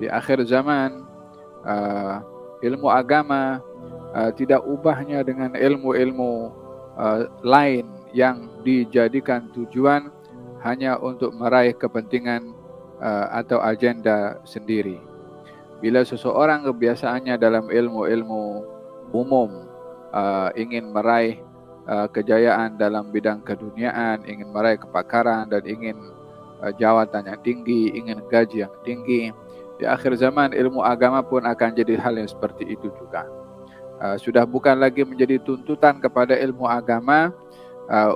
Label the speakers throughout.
Speaker 1: Di akhir zaman, ilmu agama tidak ubahnya dengan ilmu-ilmu lain yang dijadikan tujuan hanya untuk meraih kepentingan atau agenda sendiri. Bila seseorang kebiasaannya dalam ilmu-ilmu umum, ingin meraih kejayaan dalam bidang keduniaan, ingin meraih kepakaran dan ingin jawatan yang tinggi, ingin gaji yang tinggi, di akhir zaman ilmu agama pun akan jadi hal yang seperti itu juga. Sudah bukan lagi menjadi tuntutan kepada ilmu agama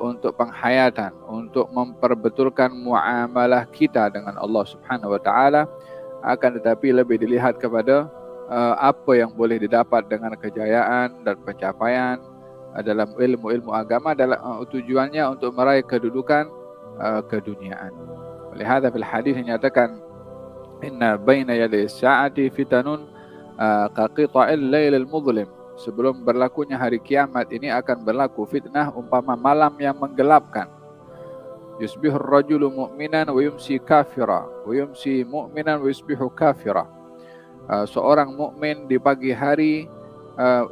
Speaker 1: untuk penghayatan, untuk memperbetulkan muamalah kita dengan Allah Subhanahu wa taala, akan tetapi lebih dilihat kepada apa yang boleh didapat dengan kejayaan dan pencapaian dalam ilmu-ilmu agama, dalam tujuannya untuk meraih kedudukan keduniaan. Oleh hadza fil hadis dinyatakan inna baina yaday sa'ati fitanun qaqita'il lailil mudlim. Sebelum berlakunya hari kiamat ini akan berlaku fitnah umpama malam yang menggelapkan. Yusbihur rajulu mu'minan wa yumsi kafira wa yumsi mu'minan wa yusbihu kafira. Seorang mukmin di pagi hari,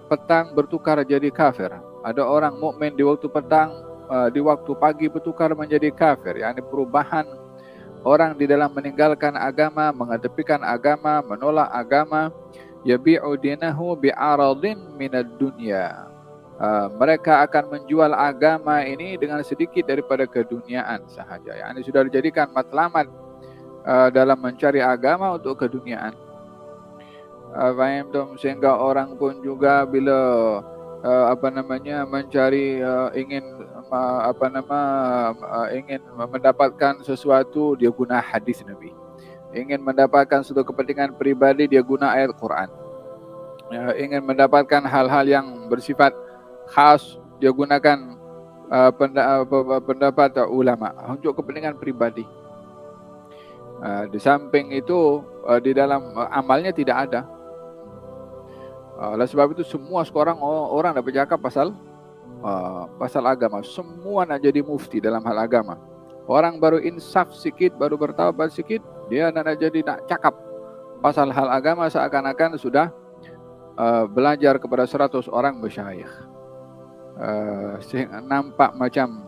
Speaker 1: petang bertukar jadi kafir. Ada orang mukmin di waktu petang, di waktu pagi bertukar menjadi kafir. Yani perubahan orang di dalam meninggalkan agama, mengedepikan agama, menolak agama. Yabi'u dinahu bi'aradin minad dunya. Mereka akan menjual agama ini dengan sedikit daripada keduniaan sahaja. Yani sudah dijadikan matlamat dalam mencari agama untuk keduniaan. Sehingga orang pun juga bila mencari ingin ingin mendapatkan sesuatu, dia guna hadis Nabi. Ingin mendapatkan suatu kepentingan pribadi, dia guna ayat Quran. Ingin mendapatkan hal-hal yang bersifat khas, dia gunakan pendapat ulama untuk kepentingan pribadi. Di samping itu, di dalam amalnya tidak ada. Oleh sebab itu semua sekarang orang dah bercakap pasal agama. Semua nak jadi mufti dalam hal agama. Orang baru insaf sikit, baru bertaubat sikit, dia nak cakap pasal hal agama seakan-akan sudah belajar kepada 100 orang masyayikh. Nampak macam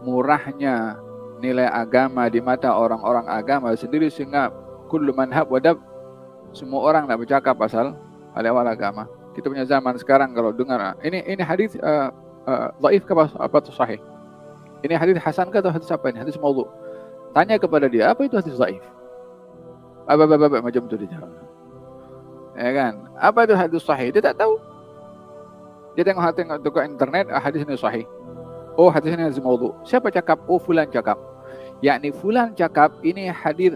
Speaker 1: murahnya nilai agama di mata orang-orang agama sendiri, sehingga kullu manhab wadab, semua orang nak bercakap pasal hal agama. Kita punya zaman sekarang kalau dengar ini hadis dhaif ke apa itu sahih? Ini hadis hasan ke atau hadis apa ini? Hadis maudhu. Tanya kepada dia, apa itu hadis dhaif? Apa macam tu dia jawab. Ya kan? Apa itu hadis sahih? Dia tak tahu. Dia tengok internet, hadis ini sahih. Oh, hadis ini hadis maudhu. Siapa cakap? Oh, fulan cakap. Yakni fulan cakap ini hadis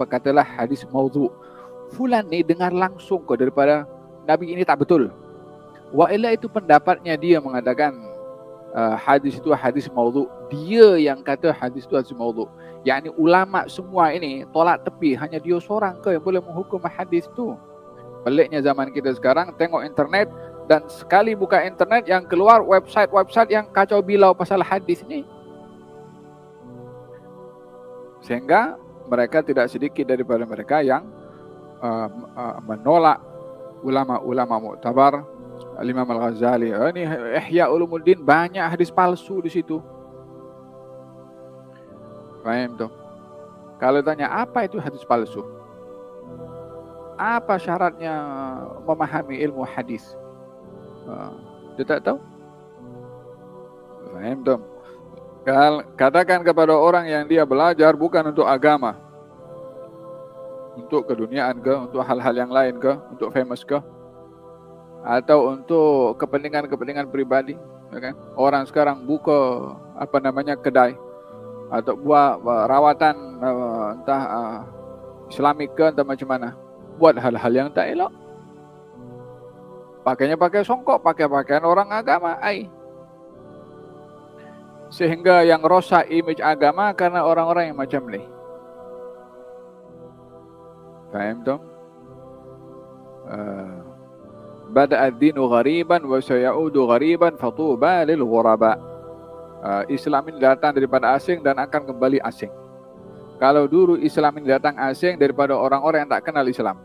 Speaker 1: katalah hadis maudhu. Fulan ni dengar langsung kok daripada Nabi, ini tak betul. Wa illa itu pendapatnya dia mengatakan hadis itu hadis maudhu. Dia yang kata hadis itu hadis maudhu. Yakni ulama semua ini tolak tepi, hanya dia seorang ke yang boleh menghukum hadis itu. Peliknya zaman kita sekarang, tengok internet dan sekali buka internet yang keluar website-website yang kacau bilau pasal hadis ni. Sehingga mereka tidak sedikit daripada mereka yang menolak ulama-ulama muktabar. Imam Al-Ghazali, ini Ihya Ulumuddin, banyak hadis palsu di situ. Faham tu? Kalau tanya apa itu hadis palsu? Apa syaratnya memahami ilmu hadis? Dia tak tahu. Faham tu? Katakan kepada orang yang dia belajar bukan untuk agama, untuk keduniaan ke, untuk hal-hal yang lain ke, untuk famous ke, atau untuk kepentingan pribadi, ya kan? Orang sekarang buka kedai atau buat rawatan entah Islamik ke entah macam mana, buat hal-hal yang tak elok. Pakainya pakai songkok, pakai pakaian orang agama, sehingga yang rosak image agama karena orang-orang yang macam ni. Faham tu? Bada'a ad-dinu ghariban wa sayaudu ghariban fatuba lil ghuraba. Islam ini datang daripada asing dan akan kembali asing. Kalau dulu Islam ini datang asing daripada orang-orang yang tak kenal Islam.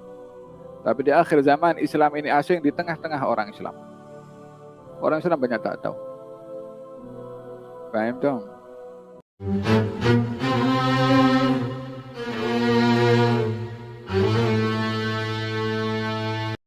Speaker 1: Tapi di akhir zaman Islam ini asing di tengah-tengah orang Islam. Orang Islam banyak tak tahu. Paham dong?